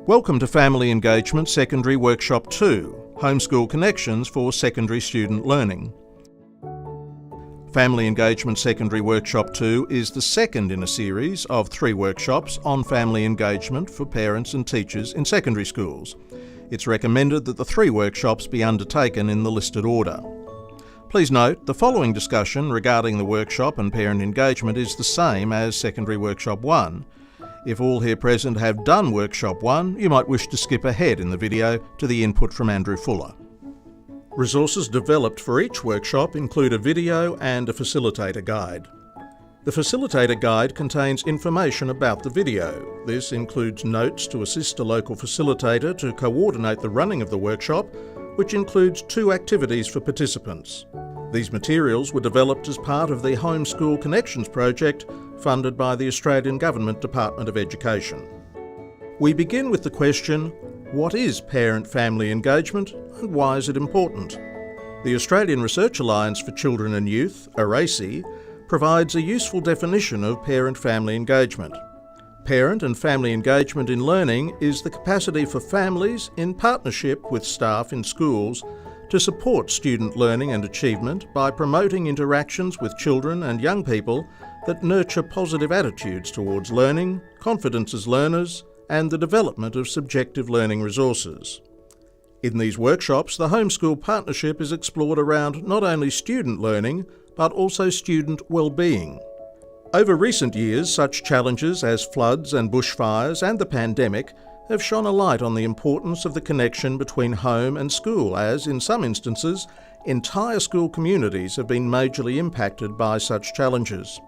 Welcome to Family Engagement Secondary Workshop 2, Homeschool Connections for Secondary Student Learning. Family Engagement Secondary Workshop 2 is the second in a series of 3 workshops on family engagement for parents and teachers in secondary schools. It's recommended that the 3 workshops be undertaken in the listed order. Please note, the following discussion regarding the workshop and parent engagement is the same as Secondary Workshop 1. If all here present have done Workshop 1, you might wish to skip ahead in the video to the input from Andrew Fuller. Resources developed for each workshop include a video and a facilitator guide. The facilitator guide contains information about the video. This includes notes to assist a local facilitator to coordinate the running of the workshop, which includes 2 activities for participants. These materials were developed as part of the Homeschool Connections project funded by the Australian Government Department of Education. We begin with the question, what is parent-family engagement and why is it important? The Australian Research Alliance for Children and Youth, ARACE, provides a useful definition of parent-family engagement. Parent and family engagement in learning is the capacity for families, in partnership with staff in schools, to support student learning and achievement by promoting interactions with children and young people that nurture positive attitudes towards learning, confidence as learners, and the development of subjective learning resources. In these workshops, the Homeschool Partnership is explored around not only student learning, but also student well-being. Over recent years, such challenges as floods and bushfires and the pandemic have shone a light on the importance of the connection between home and school as, in some instances, entire school communities have been majorly impacted by such challenges.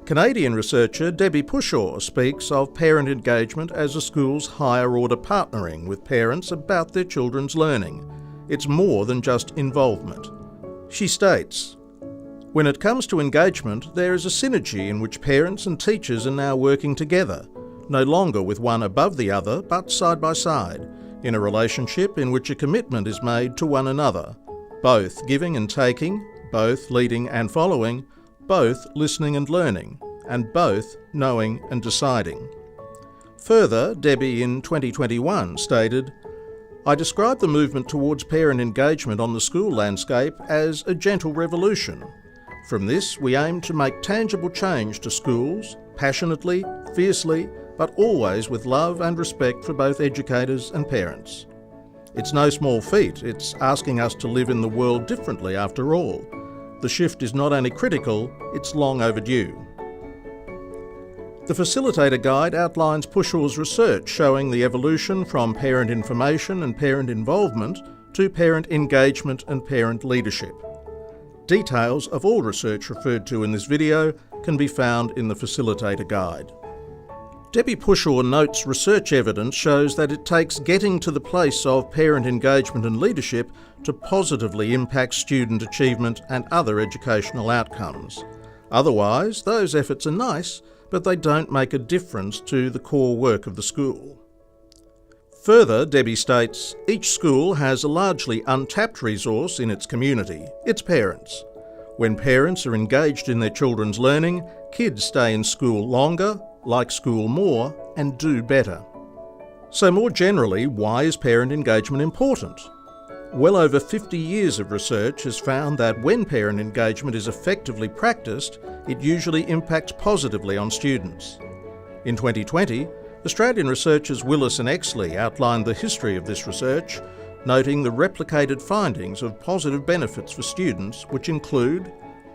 Canadian researcher Debbie Pushaw speaks of parent engagement as a school's higher-order partnering with parents about their children's learning. It's more than just involvement. She states, "When it comes to engagement, there is a synergy in which parents and teachers are now working together, no longer with one above the other, but side by side, in a relationship in which a commitment is made to one another, both giving and taking, both leading and following, both listening and learning, and both knowing and deciding." Further, Debbie in 2021 stated, "I describe the movement towards parent engagement on the school landscape as a gentle revolution. From this, we aim to make tangible change to schools, passionately, fiercely, but always with love and respect for both educators and parents. It's no small feat, it's asking us to live in the world differently after all. The shift is not only critical, it's long overdue." The facilitator guide outlines Pushaw's research showing the evolution from parent information and parent involvement to parent engagement and parent leadership. Details of all research referred to in this video can be found in the facilitator guide. Debbie Pushaw notes research evidence shows that it takes getting to the place of parent engagement and leadership to positively impact student achievement and other educational outcomes. Otherwise, those efforts are nice, but they don't make a difference to the core work of the school. Further, Debbie states, each school has a largely untapped resource in its community, its parents. When parents are engaged in their children's learning, kids stay in school longer, like school more, and do better. So more generally, why is parent engagement important? Well over 50 years of research has found that when parent engagement is effectively practiced, it usually impacts positively on students. In 2020, Australian researchers Willis and Exley outlined the history of this research, noting the replicated findings of positive benefits for students, which include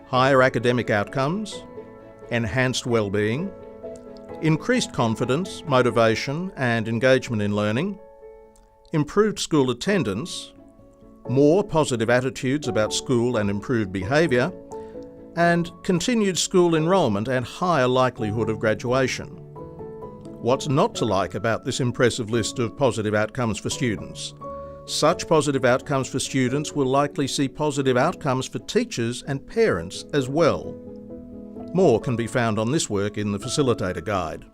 higher academic outcomes, enhanced well-being, increased confidence, motivation and engagement in learning, improved school attendance, more positive attitudes about school and improved behaviour, and continued school enrolment and higher likelihood of graduation. What's not to like about this impressive list of positive outcomes for students? Such positive outcomes for students will likely see positive outcomes for teachers and parents as well. More can be found on this work in the facilitator guide.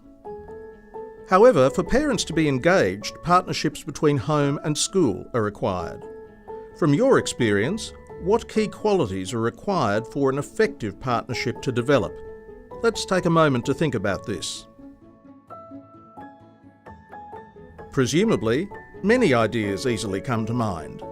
However, for parents to be engaged, partnerships between home and school are required. From your experience, what key qualities are required for an effective partnership to develop? Let's take a moment to think about this. Presumably, many ideas easily come to mind.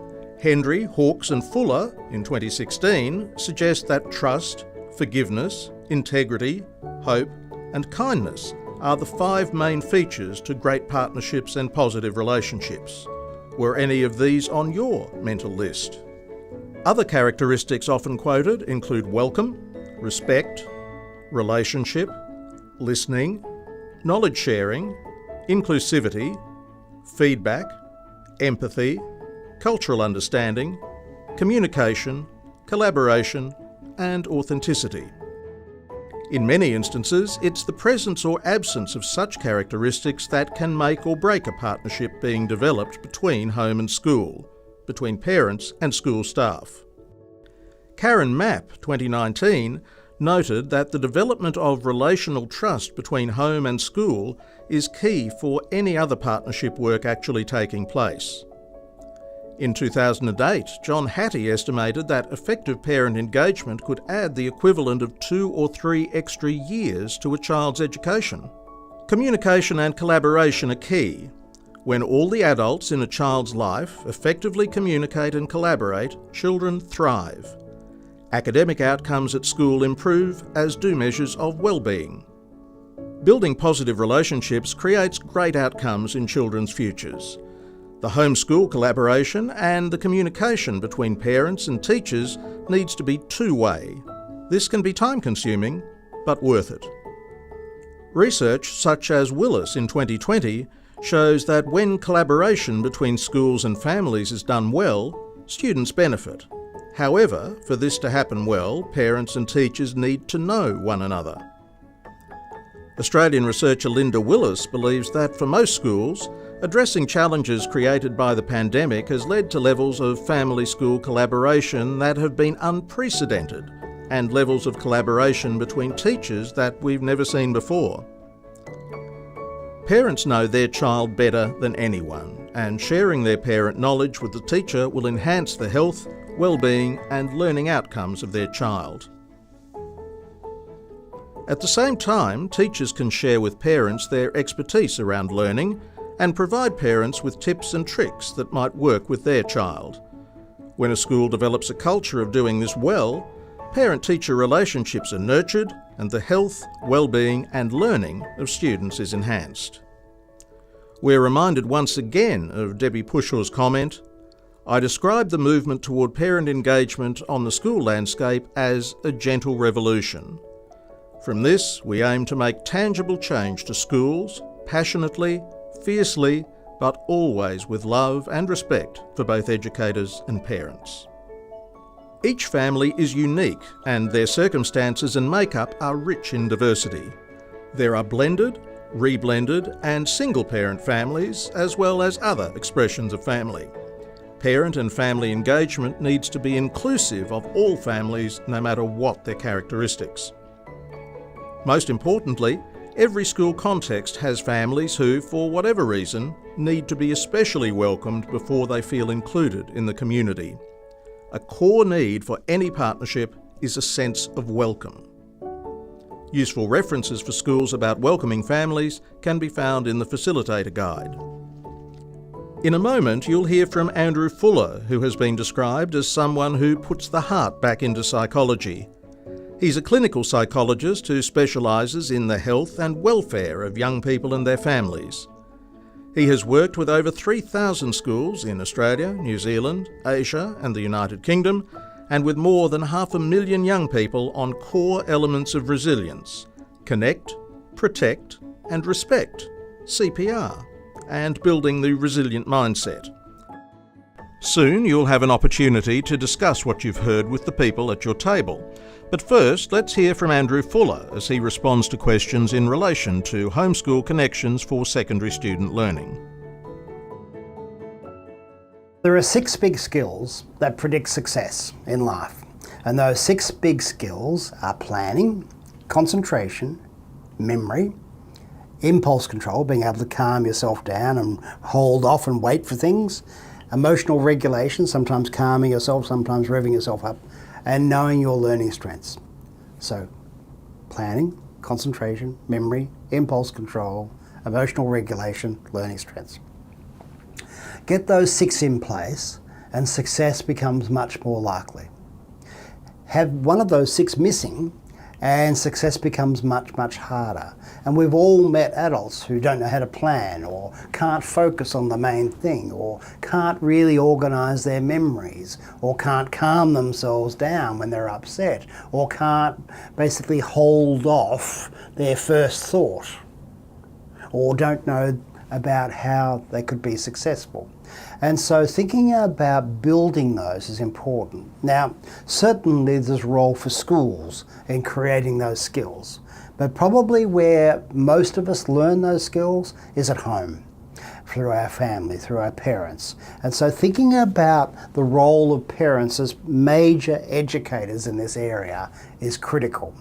Hendry, Hawkes and Fuller in 2016 suggest that trust, forgiveness, integrity, hope and kindness are the 5 main features to great partnerships and positive relationships. Were any of these on your mental list? Other characteristics often quoted include welcome, respect, relationship, listening, knowledge sharing, inclusivity, feedback, empathy, cultural understanding, communication, collaboration, and authenticity. In many instances, it's the presence or absence of such characteristics that can make or break a partnership being developed between home and school, between parents and school staff. Karen Mapp, 2019, noted that the development of relational trust between home and school is key for any other partnership work actually taking place. In 2008, John Hattie estimated that effective parent engagement could add the equivalent of 2 or 3 extra years to a child's education. Communication and collaboration are key. When all the adults in a child's life effectively communicate and collaborate, children thrive. Academic outcomes at school improve, as do measures of well-being. Building positive relationships creates great outcomes in children's futures. The home-school collaboration and the communication between parents and teachers needs to be two-way. This can be time-consuming, but worth it. Research such as Willis in 2020 shows that when collaboration between schools and families is done well, students benefit. However, for this to happen well, parents and teachers need to know one another. Australian researcher Linda Willis believes that for most schools, addressing challenges created by the pandemic has led to levels of family-school collaboration that have been unprecedented and levels of collaboration between teachers that we've never seen before. Parents know their child better than anyone, and sharing their parent knowledge with the teacher will enhance the health, well-being and learning outcomes of their child. At the same time, teachers can share with parents their expertise around learning and provide parents with tips and tricks that might work with their child. When a school develops a culture of doing this well, parent-teacher relationships are nurtured and the health, well-being and learning of students is enhanced. We're reminded once again of Debbie Pushaw's comment, "I describe the movement toward parent engagement on the school landscape as a gentle revolution. From this, we aim to make tangible change to schools, passionately, fiercely, but always with love and respect for both educators and parents." Each family is unique and their circumstances and makeup are rich in diversity. There are blended, reblended and single-parent families as well as other expressions of family. Parent and family engagement needs to be inclusive of all families no matter what their characteristics. Most importantly, every school context has families who, for whatever reason, need to be especially welcomed before they feel included in the community. A core need for any partnership is a sense of welcome. Useful references for schools about welcoming families can be found in the Facilitator Guide. In a moment, you'll hear from Andrew Fuller, who has been described as someone who puts the heart back into psychology. He's a clinical psychologist who specialises in the health and welfare of young people and their families. He has worked with over 3,000 schools in Australia, New Zealand, Asia and the United Kingdom, and with more than 500,000 young people on core elements of resilience: connect, protect and respect, CPR, and building the resilient mindset. Soon you'll have an opportunity to discuss what you've heard with the people at your table. But first, let's hear from Andrew Fuller as he responds to questions in relation to homeschool connections for secondary student learning. There are 6 big skills that predict success in life. And those 6 big skills are planning, concentration, memory, impulse control, being able to calm yourself down and hold off and wait for things, emotional regulation, sometimes calming yourself, sometimes revving yourself up, and knowing your learning strengths. So, planning, concentration, memory, impulse control, emotional regulation, learning strengths. Get those 6 in place and success becomes much more likely. Have one of those 6 missing and success becomes much, much harder. And we've all met adults who don't know how to plan, or can't focus on the main thing, or can't really organise their memories, or can't calm themselves down when they're upset, or can't basically hold off their first thought, or don't know about how they could be successful. And so thinking about building those is important. Now, certainly there's a role for schools in creating those skills, but probably where most of us learn those skills is at home, through our family, through our parents. And so thinking about the role of parents as major educators in this area is critical.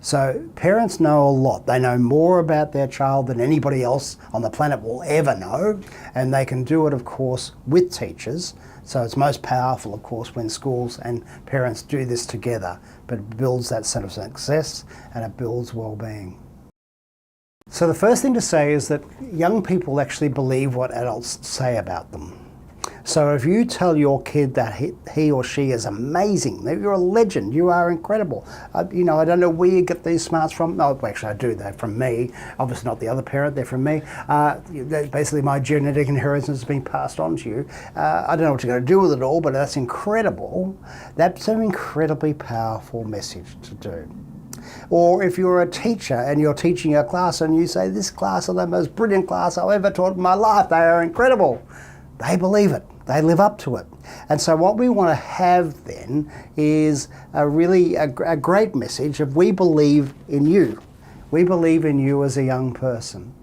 So parents know a lot. They know more about their child than anybody else on the planet will ever know, and they can do it, of course, with teachers. So it's most powerful, of course, when schools and parents do this together, but it builds that sense of success and it builds well-being. So the first thing to say is that young people actually believe what adults say about them. So if you tell your kid that he or she is amazing, that you're a legend, you are incredible, I don't know where you get these smarts from. No, actually I do, they're from me. Obviously not the other parent, they're from me. Basically my genetic inheritance has been passed on to you. I don't know what you're going to do with it all, but that's incredible. That's an incredibly powerful message to do. Or if you're a teacher and you're teaching a class and you say, this class is the most brilliant class I've ever taught in my life, they are incredible. They believe it. They live up to it. And so what we want to have then is a great message of we believe in you. We believe in you as a young person.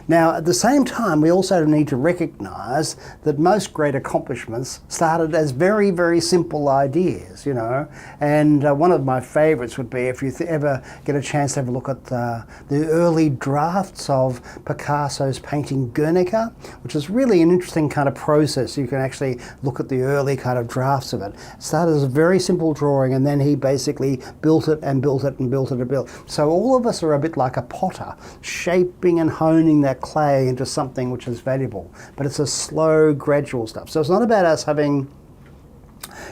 Now, at the same time, we also need to recognise that most great accomplishments started as very, very simple ideas, And one of my favourites would be, if you ever get a chance to have a look at the early drafts of Picasso's painting Guernica, which is really an interesting kind of process. You can actually look at the early kind of drafts of it. It started as a very simple drawing, and then he basically built it and built it and built it and built. So all of us are a bit like a potter, shaping and honing that clay into something which is valuable, but it's a slow, gradual stuff. So it's not about us having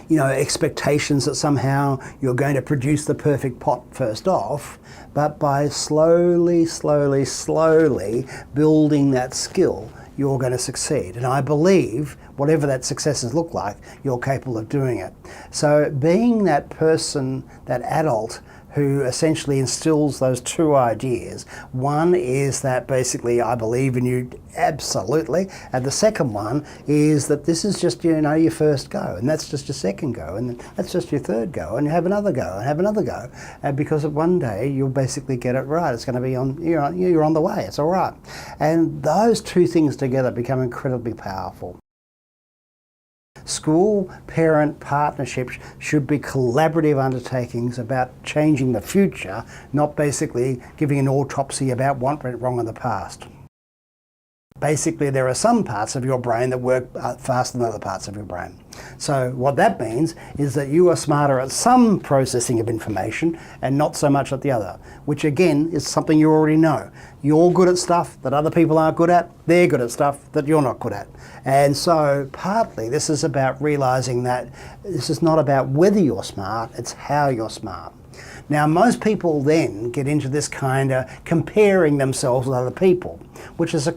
expectations that somehow you're going to produce the perfect pot first off, but by slowly, slowly, slowly building that skill, you're going to succeed. And I believe whatever that successes look like, you're capable of doing it. So being that person, that adult, who essentially instills those 2 ideas. One is that basically I believe in you absolutely, and the second one is that this is just your first go, and that's just your second go, and that's just your third go, and you have another go and have another go, and because of one day you'll basically get it right. It's going to be you're on the way. It's all right, and those 2 things together become incredibly powerful. School-parent partnerships should be collaborative undertakings about changing the future, not basically giving an autopsy about what went wrong in the past. Basically, there are some parts of your brain that work faster than other parts of your brain. So what that means is that you are smarter at some processing of information and not so much at the other, which again is something you already know. You're good at stuff that other people aren't good at, they're good at stuff that you're not good at. And so partly this is about realising that this is not about whether you're smart, it's how you're smart. Now, most people then get into this kind of comparing themselves with other people, which is a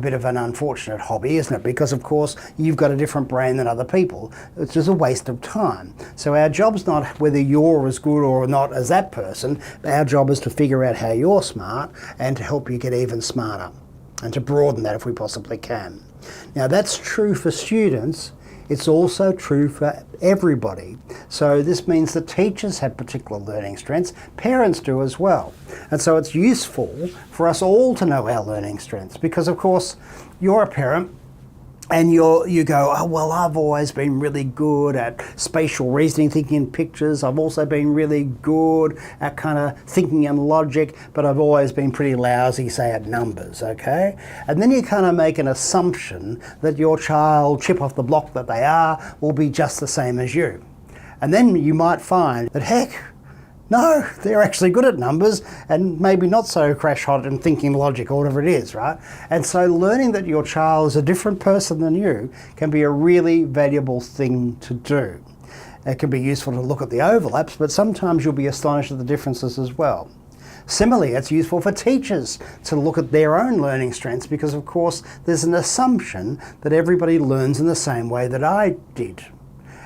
bit of an unfortunate hobby, isn't it? Because, of course, you've got a different brain than other people, which is a waste of time. So our job's not whether you're as good or not as that person. Our job is to figure out how you're smart and to help you get even smarter and to broaden that if we possibly can. Now, that's true for students. It's also true for everybody. So this means that teachers have particular learning strengths, parents do as well. And so it's useful for us all to know our learning strengths because, of course, you're a parent and you go, oh, well, I've always been really good at spatial reasoning, thinking in pictures. I've also been really good at kind of thinking in logic, but I've always been pretty lousy, say, at numbers, okay? And then you kind of make an assumption that your child, chip off the block that they are, will be just the same as you. And then you might find that, heck, No, they're actually good at numbers and maybe not so crash hot in thinking logic or whatever it is, right? And so learning that your child is a different person than you can be a really valuable thing to do. It can be useful to look at the overlaps, but sometimes you'll be astonished at the differences as well. Similarly, it's useful for teachers to look at their own learning strengths because, of course, there's an assumption that everybody learns in the same way that I did.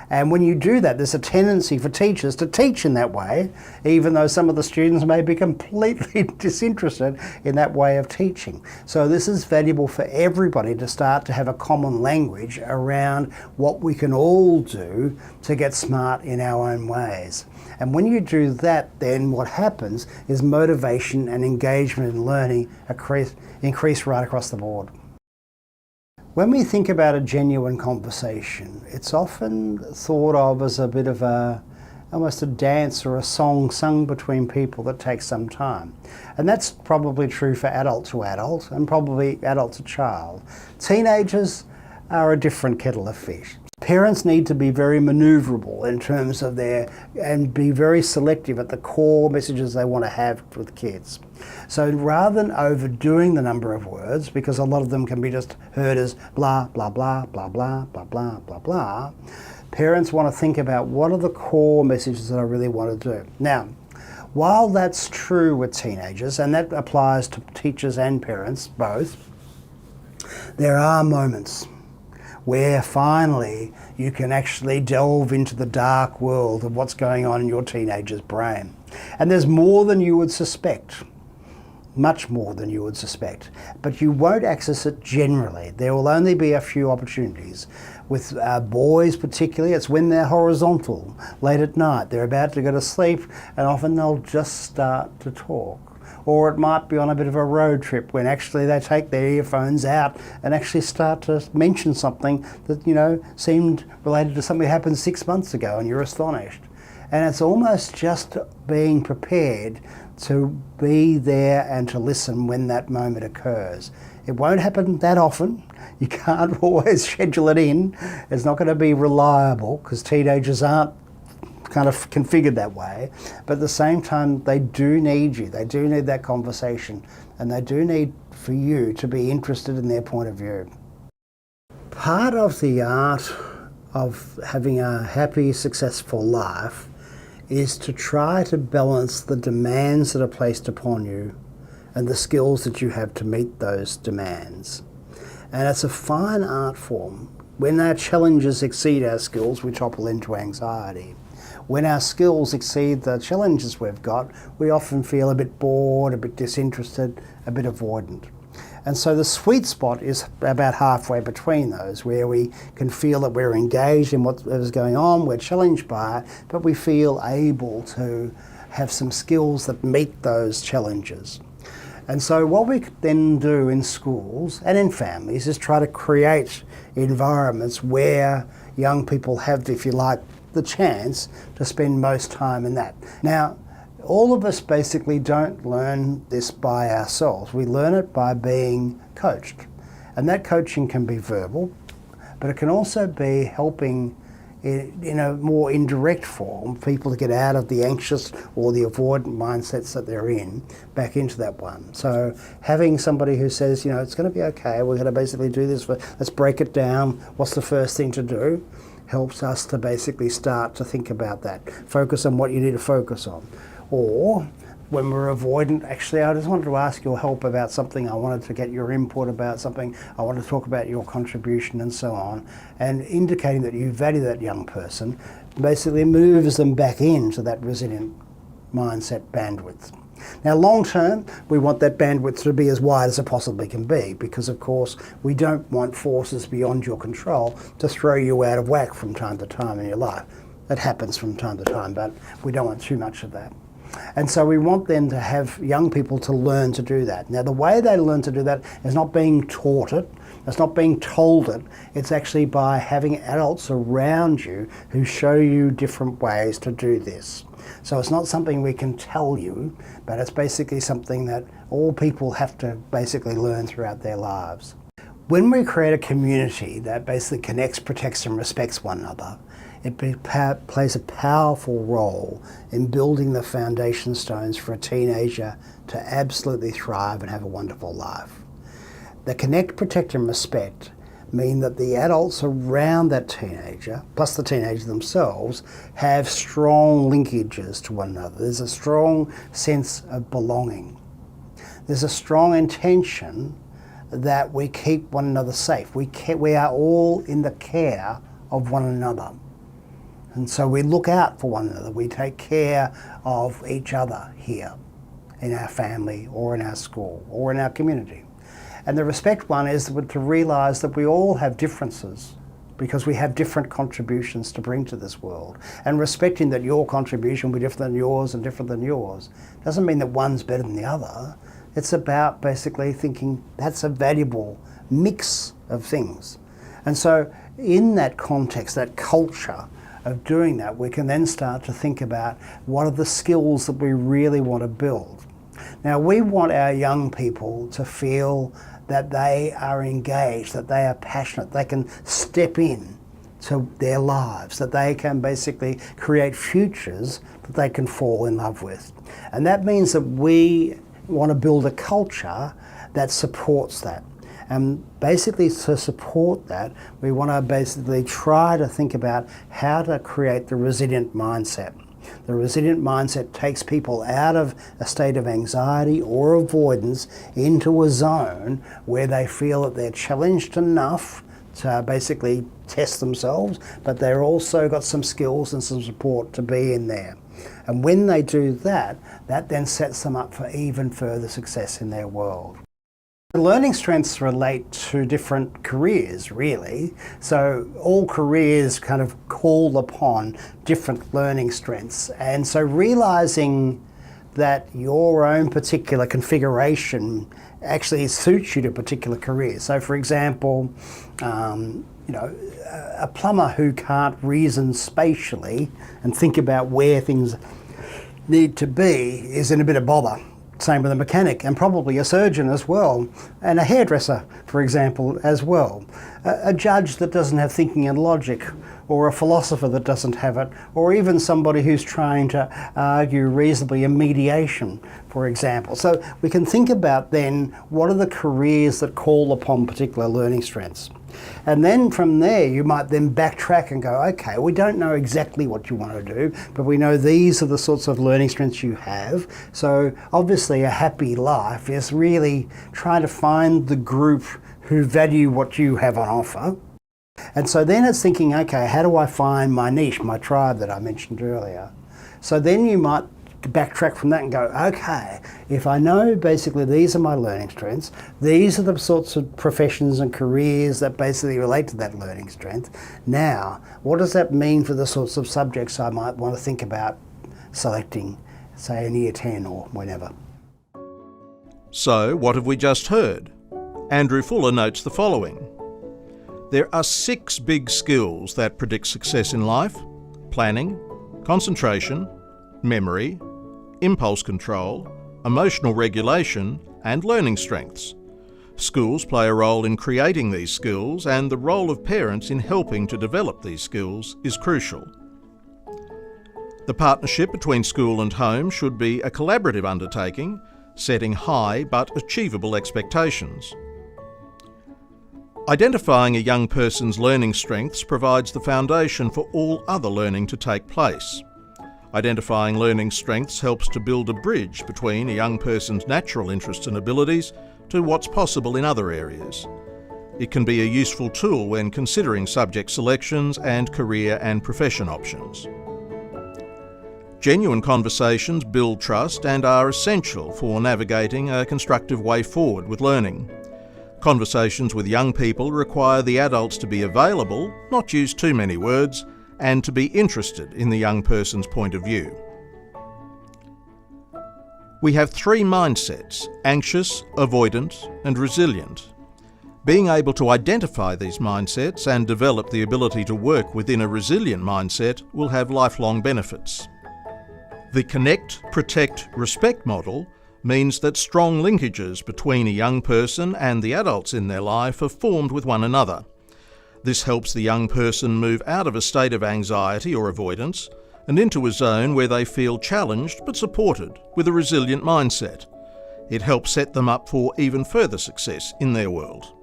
And when you do that, there's a tendency for teachers to teach in that way, even though some of the students may be completely disinterested in that way of teaching. So this is valuable for everybody to start to have a common language around what we can all do to get smart in our own ways. And when you do that, then what happens is motivation and engagement in learning increase right across the board. When we think about a genuine conversation, it's often thought of as a bit of almost a dance or a song sung between people that takes some time. And that's probably true for adult to adult and probably adult to child. Teenagers are a different kettle of fish. Parents need to be very maneuverable in terms of and be very selective at the core messages they want to have with kids. So rather than overdoing the number of words, because a lot of them can be just heard as blah, blah, blah, blah, blah, blah, blah, blah, blah, parents want to think about what are the core messages that I really want to do. Now, while that's true with teenagers, and that applies to teachers and parents both, there are moments where finally you can actually delve into the dark world of what's going on in your teenager's brain. And there's more than you would suspect, much more than you would suspect, but you won't access it generally. There will only be a few opportunities. With boys particularly, it's when they're horizontal, late at night, they're about to go to sleep, and often they'll just start to talk. Or it might be on a bit of a road trip when actually they take their earphones out and actually start to mention something that, seemed related to something that happened 6 months ago and you're astonished. And it's almost just being prepared to be there and to listen when that moment occurs. It won't happen that often. You can't always schedule it in. It's not going to be reliable because teenagers aren't kind of configured that way, but at the same time they do need you, they do need that conversation, and they do need for you to be interested in their point of view. Part of the art of having a happy, successful life is to try to balance the demands that are placed upon you and the skills that you have to meet those demands. And it's a fine art form. When our challenges exceed our skills, we topple into anxiety. When our skills exceed the challenges we've got, we often feel a bit bored, a bit disinterested, a bit avoidant. And so the sweet spot is about halfway between those, where we can feel that we're engaged in what is going on, we're challenged by it, but we feel able to have some skills that meet those challenges. And so what we then do in schools and in families is try to create environments where young people have, if you like, the chance to spend most time in that. Now, all of us basically don't learn this by ourselves. We learn it by being coached. And that coaching can be verbal, but it can also be helping in a more indirect form people to get out of the anxious or the avoidant mindsets that they're in back into that one. So having somebody who says, it's going to be okay, we're going to basically do this, let's break it down, what's the first thing to do, helps us to basically start to think about that. Focus on what you need to focus on. Or when we're avoidant, actually, I just wanted to ask your help about something. I wanted to get your input about something. I wanted to talk about your contribution and so on. And indicating that you value that young person basically moves them back into that resilient mindset bandwidth. Now, long term, we want that bandwidth to be as wide as it possibly can be because, of course, we don't want forces beyond your control to throw you out of whack from time to time in your life. That happens from time to time, but we don't want too much of that. And so we want then to have young people to learn to do that. Now, the way they learn to do that is not being taught it, it's not being told it, it's actually by having adults around you who show you different ways to do this. So it's not something we can tell you, but it's basically something that all people have to basically learn throughout their lives. When we create a community that basically connects, protects and respects one another, it plays a powerful role in building the foundation stones for a teenager to absolutely thrive and have a wonderful life. The connect, protect and respect mean that the adults around that teenager, plus the teenager themselves, have strong linkages to one another. There's a strong sense of belonging. There's a strong intention that we keep one another safe. We are all in the care of one another. And so we look out for one another. We take care of each other here in our family or in our school or in our community. And the respect one is to realise that we all have differences because we have different contributions to bring to this world. And respecting that your contribution will be different than yours and different than yours doesn't mean that one's better than the other. It's about basically thinking that's a valuable mix of things. And so in that context, that culture of doing that, we can then start to think about what are the skills that we really want to build. Now, we want our young people to feel that they are engaged, that they are passionate, they can step in to their lives, that they can basically create futures that they can fall in love with. And that means that we want to build a culture that supports that. And basically to support that, we want to basically try to think about how to create the resilient mindset. The resilient mindset takes people out of a state of anxiety or avoidance into a zone where they feel that they're challenged enough to basically test themselves, but they've also got some skills and some support to be in there. And when they do that, that then sets them up for even further success in their world. The learning strengths relate to different careers, really. So all careers kind of call upon different learning strengths. And so realising that your own particular configuration actually suits you to a particular career. So for example, a plumber who can't reason spatially and think about where things need to be is in a bit of bother. Same with a mechanic, and probably a surgeon as well, and a hairdresser, for example, as well. A judge that doesn't have thinking and logic, or a philosopher that doesn't have it, or even somebody who's trying to argue reasonably in mediation, for example. So we can think about then what are the careers that call upon particular learning strengths. And then from there you might then backtrack and go, okay, we don't know exactly what you want to do, but we know these are the sorts of learning strengths you have. So obviously a happy life is really trying to find the group who value what you have on offer. And so then it's thinking, okay, how do I find my niche, my tribe that I mentioned earlier? So then you might backtrack from that and go, okay, if I know basically these are my learning strengths, these are the sorts of professions and careers that basically relate to that learning strength. Now, what does that mean for the sorts of subjects I might want to think about selecting, say in year 10 or whenever? So, what have we just heard? Andrew Fuller notes the following. There are 6 big skills that predict success in life: planning, concentration, memory, impulse control, emotional regulation, and learning strengths. Schools play a role in creating these skills, and the role of parents in helping to develop these skills is crucial. The partnership between school and home should be a collaborative undertaking, setting high but achievable expectations. Identifying a young person's learning strengths provides the foundation for all other learning to take place. Identifying learning strengths helps to build a bridge between a young person's natural interests and abilities to what's possible in other areas. It can be a useful tool when considering subject selections and career and profession options. Genuine conversations build trust and are essential for navigating a constructive way forward with learning. Conversations with young people require the adults to be available, not use too many words, and to be interested in the young person's point of view. We have 3 mindsets: anxious, avoidant, and resilient. Being able to identify these mindsets and develop the ability to work within a resilient mindset will have lifelong benefits. The connect, protect, respect model means that strong linkages between a young person and the adults in their life are formed with one another. This helps the young person move out of a state of anxiety or avoidance and into a zone where they feel challenged but supported with a resilient mindset. It helps set them up for even further success in their world.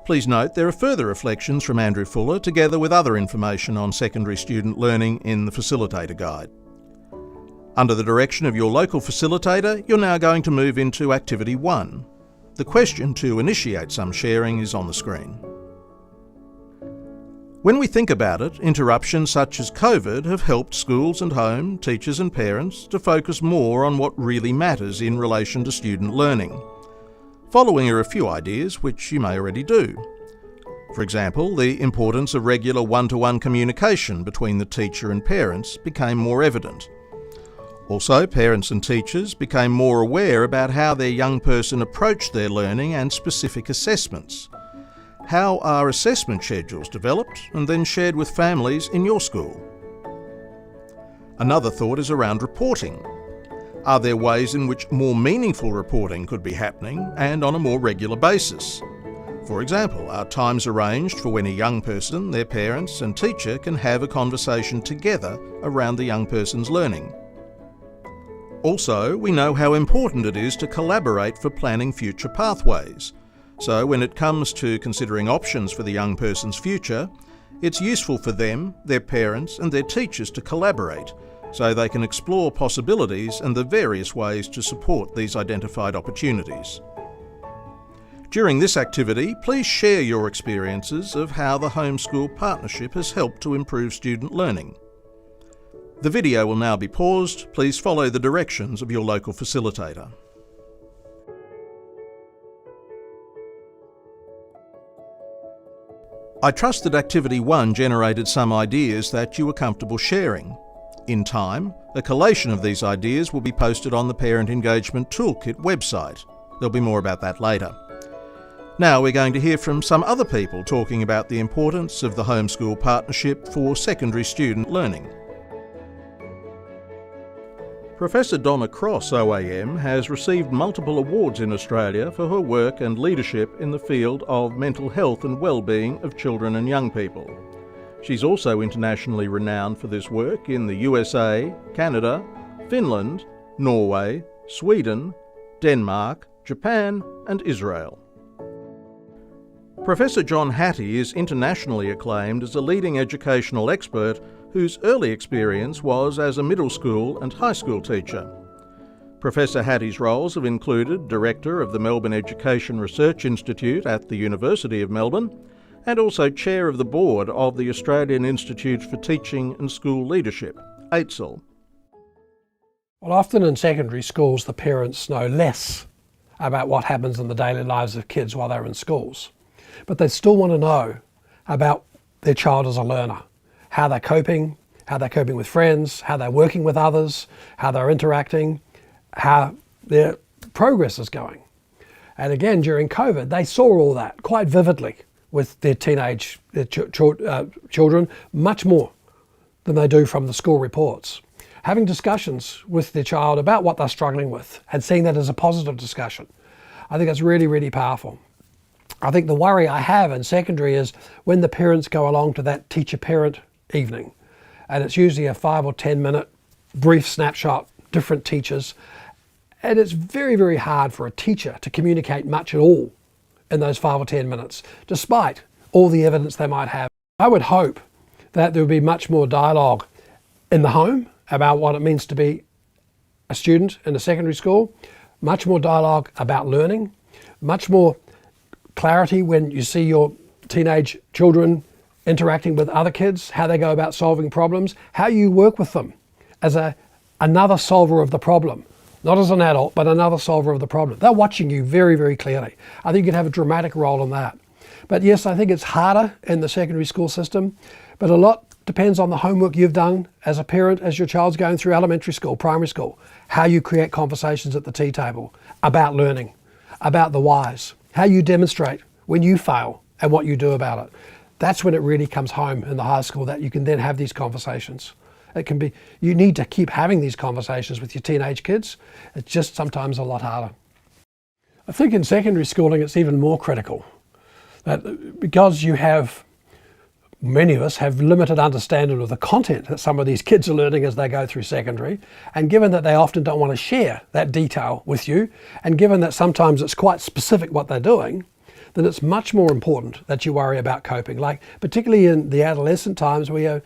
Please note there are further reflections from Andrew Fuller together with other information on secondary student learning in the Facilitator Guide. Under the direction of your local facilitator, you're now going to move into Activity 1. The question to initiate some sharing is on the screen. When we think about it, interruptions such as COVID have helped schools and home, teachers and parents to focus more on what really matters in relation to student learning. Following are a few ideas which you may already do. For example, the importance of regular one-to-one communication between the teacher and parents became more evident. Also, parents and teachers became more aware about how their young person approached their learning and specific assessments. How are assessment schedules developed and then shared with families in your school? Another thought is around reporting. Are there ways in which more meaningful reporting could be happening and on a more regular basis? For example, are times arranged for when a young person, their parents and teacher can have a conversation together around the young person's learning? Also, we know how important it is to collaborate for planning future pathways. So when it comes to considering options for the young person's future, it's useful for them, their parents and their teachers to collaborate so they can explore possibilities and the various ways to support these identified opportunities. During this activity, please share your experiences of how the Homeschool Partnership has helped to improve student learning. The video will now be paused. Please follow the directions of your local facilitator. I trust that Activity 1 generated some ideas that you were comfortable sharing. In time, a collation of these ideas will be posted on the Parent Engagement Toolkit website. There'll be more about that later. Now we're going to hear from some other people talking about the importance of the Homeschool Partnership for secondary student learning. Professor Donna Cross, OAM, has received multiple awards in Australia for her work and leadership in the field of mental health and well-being of children and young people. She's also internationally renowned for this work in the USA, Canada, Finland, Norway, Sweden, Denmark, Japan and Israel. Professor John Hattie is internationally acclaimed as a leading educational expert whose early experience was as a middle school and high school teacher. Professor Hattie's roles have included Director of the Melbourne Education Research Institute at the University of Melbourne and also Chair of the Board of the Australian Institute for Teaching and School Leadership, AITSL. Well, often in secondary schools the parents know less about what happens in the daily lives of kids while they're in schools, but they still want to know about their child as a learner. How they're coping with friends, how they're working with others, how they're interacting, how their progress is going. And again, during COVID, they saw all that quite vividly with their teenage children, much more than they do from the school reports. Having discussions with their child about what they're struggling with and seeing that as a positive discussion, I think that's really, really powerful. I think the worry I have in secondary is when the parents go along to that teacher-parent evening, and it's usually a 5 or 10 minute brief snapshot, different teachers, and it's very, very hard for a teacher to communicate much at all in those 5 or 10 minutes, despite all the evidence they might have. I would hope that there would be much more dialogue in the home about what it means to be a student in a secondary school, much more dialogue about learning, much more clarity when you see your teenage children interacting with other kids, how they go about solving problems, how you work with them as another solver of the problem, not as an adult, but another solver of the problem. They're watching you very, very clearly. I think you could have a dramatic role in that. But yes, I think it's harder in the secondary school system, but a lot depends on the homework you've done as a parent, as your child's going through elementary school, primary school, how you create conversations at the tea table about learning, about the whys, how you demonstrate when you fail and what you do about it. That's when it really comes home in the high school, that you can then have these conversations. It can be, you need to keep having these conversations with your teenage kids. It's just sometimes a lot harder. I think in secondary schooling it's even more critical That because many of us have limited understanding of the content that some of these kids are learning as they go through secondary, and given that they often don't want to share that detail with you, and given that sometimes it's quite specific what they're doing, then it's much more important that you worry about coping. Like particularly in the adolescent times where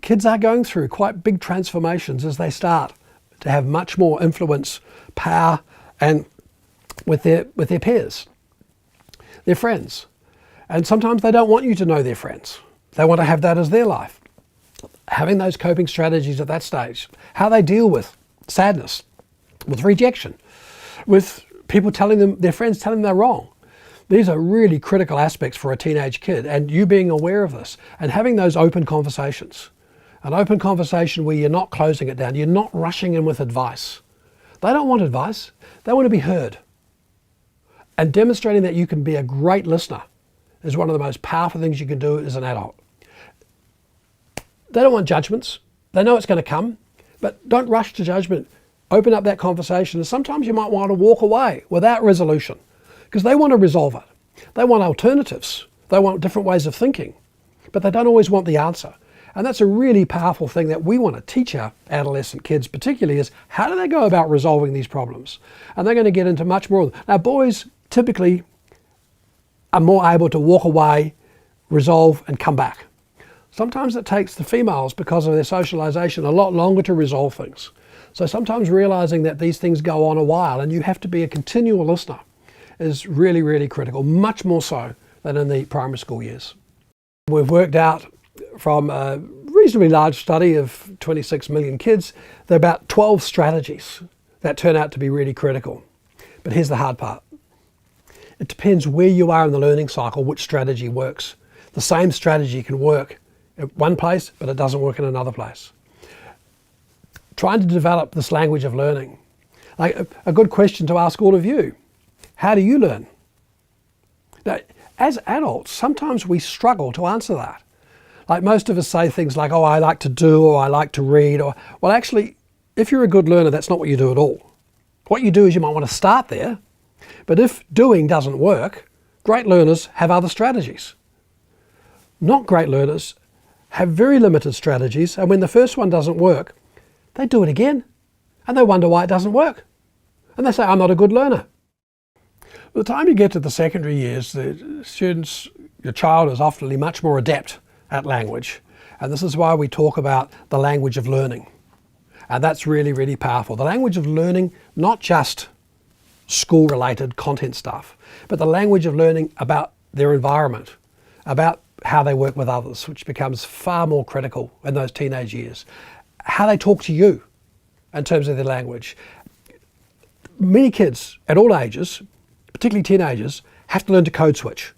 kids are going through quite big transformations as they start to have much more influence, power, and with their peers, their friends. And sometimes they don't want you to know their friends. They want to have that as their life. Having those coping strategies at that stage, how they deal with sadness, with rejection, with people telling them, their friends telling them they're wrong. These are really critical aspects for a teenage kid, and you being aware of this and having those open conversations. An open conversation where you're not closing it down, you're not rushing in with advice. They don't want advice, they want to be heard. And demonstrating that you can be a great listener is one of the most powerful things you can do as an adult. They don't want judgments. They know it's going to come, but don't rush to judgment. Open up that conversation, and sometimes you might want to walk away without resolution because they want to resolve it. They want alternatives. They want different ways of thinking, but they don't always want the answer. And that's a really powerful thing that we want to teach our adolescent kids particularly, is how do they go about resolving these problems? And they're going to get into much more. Now, boys typically are more able to walk away, resolve, and come back. Sometimes it takes the females, because of their socialization, a lot longer to resolve things. So sometimes realizing that these things go on a while and you have to be a continual listener is really, really critical, much more so than in the primary school years. We've worked out from a reasonably large study of 26 million kids, there are about 12 strategies that turn out to be really critical. But here's the hard part. It depends where you are in the learning cycle, which strategy works. The same strategy can work at one place, but it doesn't work in another place. Trying to develop this language of learning. Like a good question to ask all of you. How do you learn? Now, as adults, sometimes we struggle to answer that. Like most of us say things like, oh, I like to do, or I like to read, or, well, actually, if you're a good learner, that's not what you do at all. What you do is you might want to start there, but if doing doesn't work, great learners have other strategies. Not great learners have very limited strategies, and when the first one doesn't work, they do it again, and they wonder why it doesn't work. And they say, I'm not a good learner. By the time you get to the secondary years, the students, your child is often much more adept at language. And this is why we talk about the language of learning. And that's really, really powerful. The language of learning, not just school-related content stuff, but the language of learning about their environment, about how they work with others, which becomes far more critical in those teenage years. How they talk to you in terms of their language. Many kids at all ages, particularly teenagers, have to learn to code switch.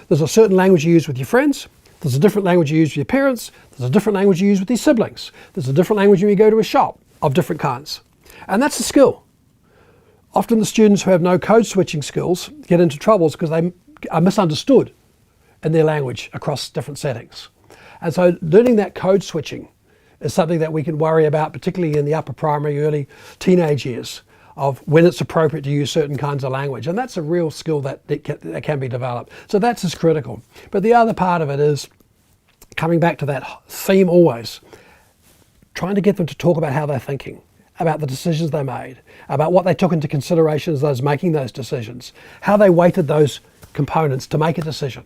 There's a certain language you use with your friends, there's a different language you use with your parents, there's a different language you use with your siblings, there's a different language when you go to a shop of different kinds. And that's a skill. Often the students who have no code switching skills get into troubles because they are misunderstood in their language across different settings. And so learning that code switching is something that we can worry about, particularly in the upper primary, early teenage years, of when it's appropriate to use certain kinds of language. And that's a real skill that can be developed. So that's as critical. But the other part of it is coming back to that theme always, trying to get them to talk about how they're thinking, about the decisions they made, about what they took into consideration as those making those decisions, how they weighted those components to make a decision.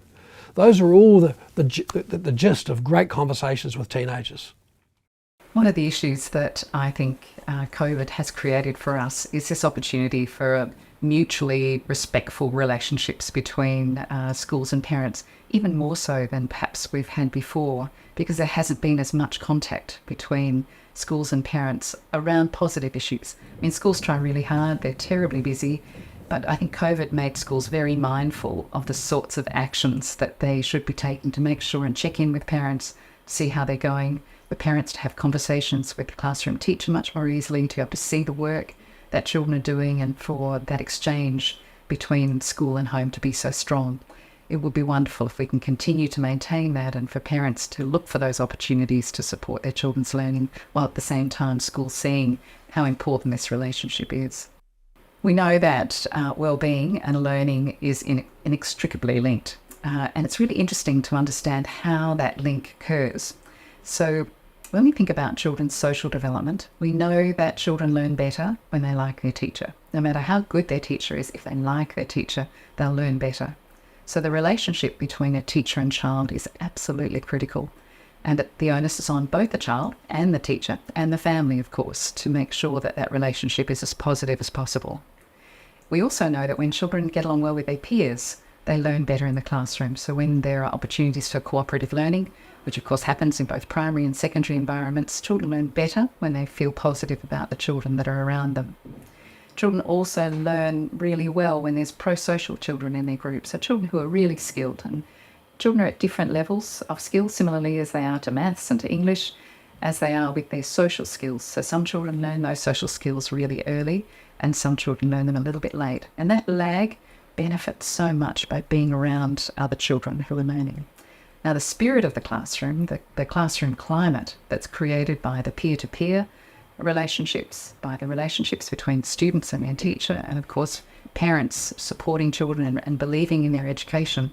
Those are all the gist of great conversations with teenagers. One of the issues that I think COVID has created for us is this opportunity for mutually respectful relationships between schools and parents, even more so than perhaps we've had before, because there hasn't been as much contact between schools and parents around positive issues. I mean, schools try really hard, they're terribly busy, but I think COVID made schools very mindful of the sorts of actions that they should be taking to make sure and check in with parents, see how they're going, for parents to have conversations with the classroom teacher much more easily, to be able to see the work that children are doing, and for that exchange between school and home to be so strong. It would be wonderful if we can continue to maintain that, and for parents to look for those opportunities to support their children's learning, while at the same time schools seeing how important this relationship is. We know that well-being and learning is inextricably linked. And it's really interesting to understand how that link occurs. So when we think about children's social development, we know that children learn better when they like their teacher. No matter how good their teacher is, if they like their teacher, they'll learn better. So the relationship between a teacher and child is absolutely critical. And the onus is on both the child and the teacher and the family, of course, to make sure that that relationship is as positive as possible. We also know that when children get along well with their peers, they learn better in the classroom. So when there are opportunities for cooperative learning, which of course happens in both primary and secondary environments, children learn better when they feel positive about the children that are around them. Children also learn really well when there's pro-social children in their group, so children who are really skilled. And children are at different levels of skill, similarly as they are to maths and to English, as they are with their social skills. So some children learn those social skills really early, and some children learn them a little bit late. And that lag benefits so much by being around other children who are learning. Now, the spirit of the classroom, the classroom climate that's created by the peer-to-peer relationships, by the relationships between students and their teacher, and of course parents supporting children and believing in their education,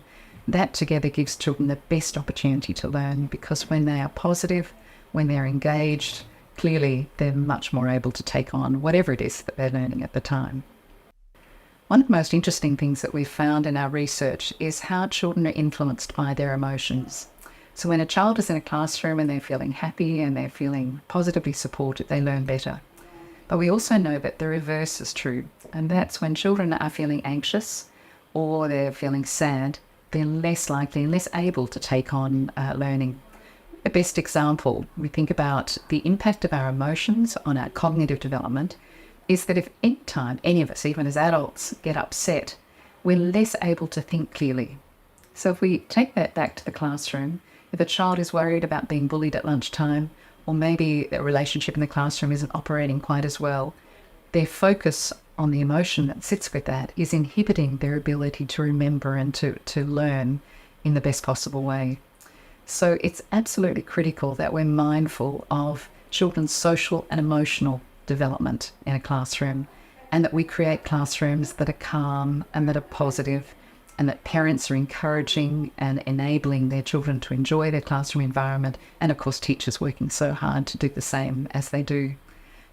that together gives children the best opportunity to learn, because when they are positive, when they're engaged, clearly they're much more able to take on whatever it is that they're learning at the time. One of the most interesting things that we've found in our research is how children are influenced by their emotions. So when a child is in a classroom and they're feeling happy and they're feeling positively supported, they learn better. But we also know that the reverse is true, and that's when children are feeling anxious or they're feeling sad, they're less likely and less able to take on learning. The best example, we think about the impact of our emotions on our cognitive development, is that if any time any of us, even as adults, get upset, we're less able to think clearly. So if we take that back to the classroom, if a child is worried about being bullied at lunchtime, or maybe a relationship in the classroom isn't operating quite as well, their focus on the emotion that sits with that is inhibiting their ability to remember and to learn in the best possible way. So it's absolutely critical that we're mindful of children's social and emotional development in a classroom, and that we create classrooms that are calm and that are positive, and that parents are encouraging and enabling their children to enjoy their classroom environment, and of course teachers working so hard to do the same as they do,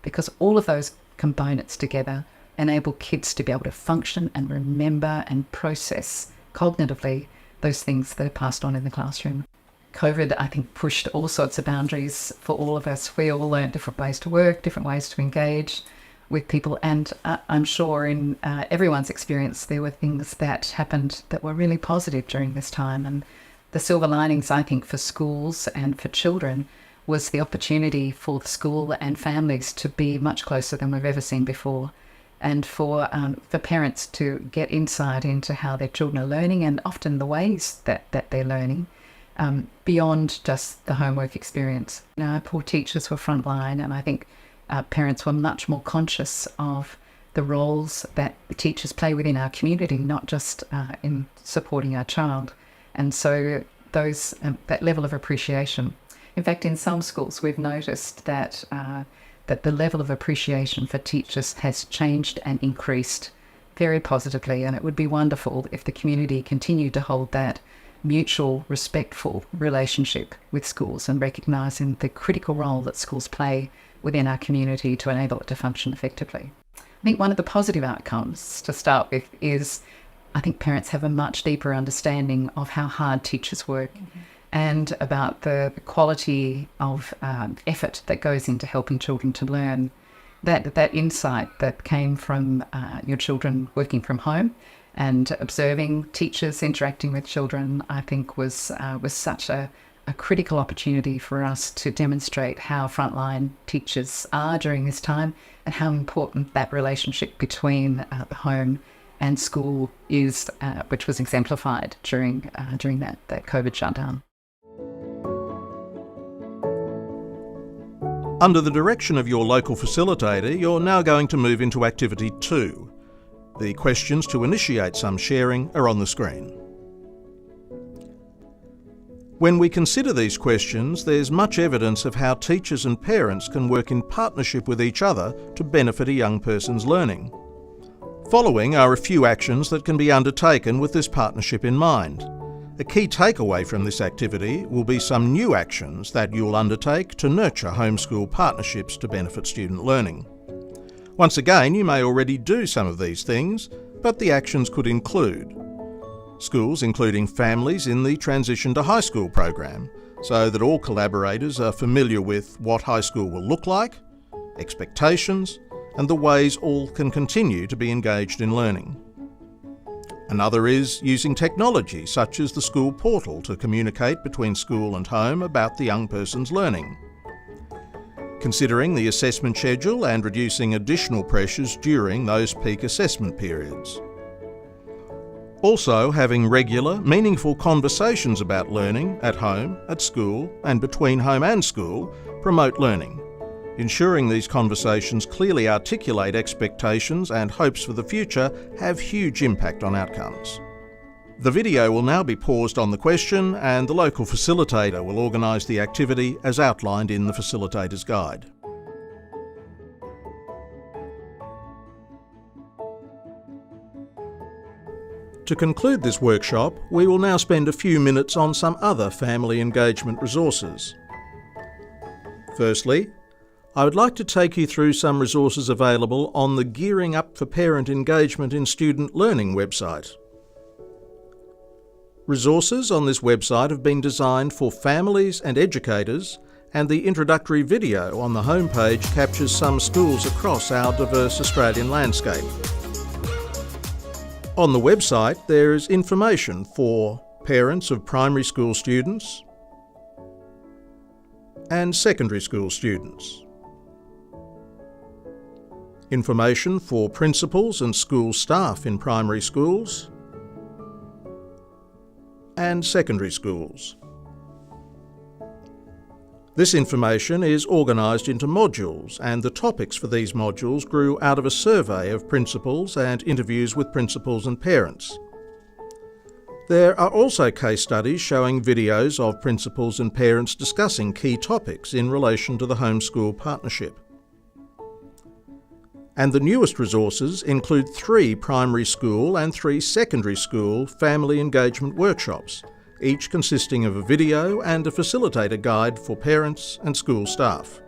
because all of those components together enable kids to be able to function and remember and process cognitively those things that are passed on in the classroom. COVID, I think, pushed all sorts of boundaries for all of us. We all learned different ways to work, different ways to engage with people, and I'm sure in everyone's experience there were things that happened that were really positive during this time. And the silver linings, I think, for schools and for children was the opportunity for the school and families to be much closer than we've ever seen before, and for parents to get insight into how their children are learning, and often the ways that they're learning, beyond just the homework experience. Our poor teachers were frontline, and I think parents were much more conscious of the roles that the teachers play within our community, not just in supporting our child. And so those that level of appreciation. In fact, in some schools we've noticed that that the level of appreciation for teachers has changed and increased very positively, and it would be wonderful if the community continued to hold that mutual, respectful relationship with schools, and recognising the critical role that schools play within our community to enable it to function effectively. I think one of the positive outcomes to start with is I think parents have a much deeper understanding of how hard teachers work, and about the quality of effort that goes into helping children to learn. That insight that came from your children working from home and observing teachers interacting with children, I think was such a critical opportunity for us to demonstrate how frontline teachers are during this time, and how important that relationship between the home and school is, which was exemplified during that COVID shutdown. Under the direction of your local facilitator, you're now going to move into Activity 2. The questions to initiate some sharing are on the screen. When we consider these questions, there's much evidence of how teachers and parents can work in partnership with each other to benefit a young person's learning. following are a few actions that can be undertaken with this partnership in mind. A key takeaway from this activity will be some new actions that you'll undertake to nurture homeschool partnerships to benefit student learning. Once again, you may already do some of these things, but the actions could include schools including families in the Transition to High School program, so that all collaborators are familiar with what high school will look like, expectations, and the ways all can continue to be engaged in learning. Another is using technology such as the school portal to communicate between school and home about the young person's learning. Considering the assessment schedule and reducing additional pressures during those peak assessment periods. Also, having regular, meaningful conversations about learning at home, at school, and between home and school promote learning. Ensuring these conversations clearly articulate expectations and hopes for the future have huge impact on outcomes. The video will now be paused on the question, and the local facilitator will organise the activity as outlined in the facilitator's guide. To conclude this workshop, we will now spend a few minutes on some other family engagement resources. Firstly, I would like to take you through some resources available on the Gearing Up for Parent Engagement in Student Learning website. Resources on this website have been designed for families and educators, and the introductory video on the homepage captures some schools across our diverse Australian landscape. On the website there is information for parents of primary school students and secondary school students. Information for principals and school staff in primary schools and secondary schools. This information is organised into modules, and the topics for these modules grew out of a survey of principals and interviews with principals and parents. There are also case studies showing videos of principals and parents discussing key topics in relation to the homeschool partnership. And the newest resources include 3 primary school and 3 secondary school family engagement workshops, each consisting of a video and a facilitator guide for parents and school staff.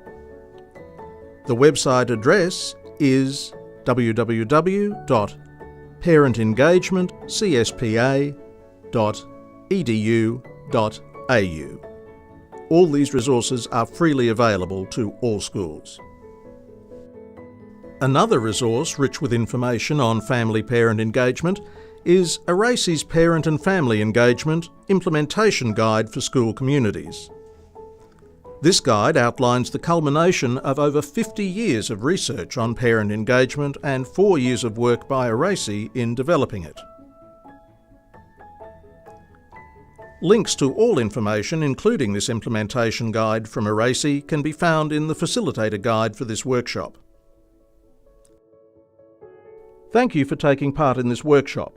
The website address is www.parentengagementcspa.edu.au. All these resources are freely available to all schools. Another resource rich with information on family-parent engagement is ARACE's Parent and Family Engagement Implementation Guide for School Communities. This guide outlines the culmination of over 50 years of research on parent engagement and 4 years of work by ARACE in developing it. Links to all information, including this implementation guide from ARACE, can be found in the facilitator guide for this workshop. Thank you for taking part in this workshop.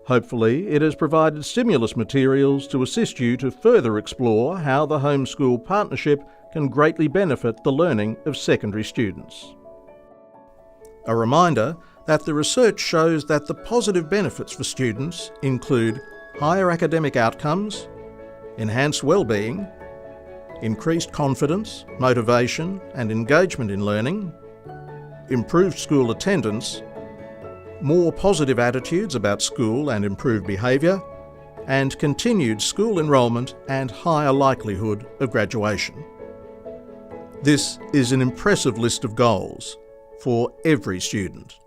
Hopefully, it has provided stimulus materials to assist you to further explore how the homeschool partnership can greatly benefit the learning of secondary students. A reminder that the research shows that the positive benefits for students include higher academic outcomes, enhanced well-being, increased confidence, motivation and engagement in learning, improved school attendance, more positive attitudes about school and improved behaviour, and continued school enrolment and higher likelihood of graduation. This is an impressive list of goals for every student.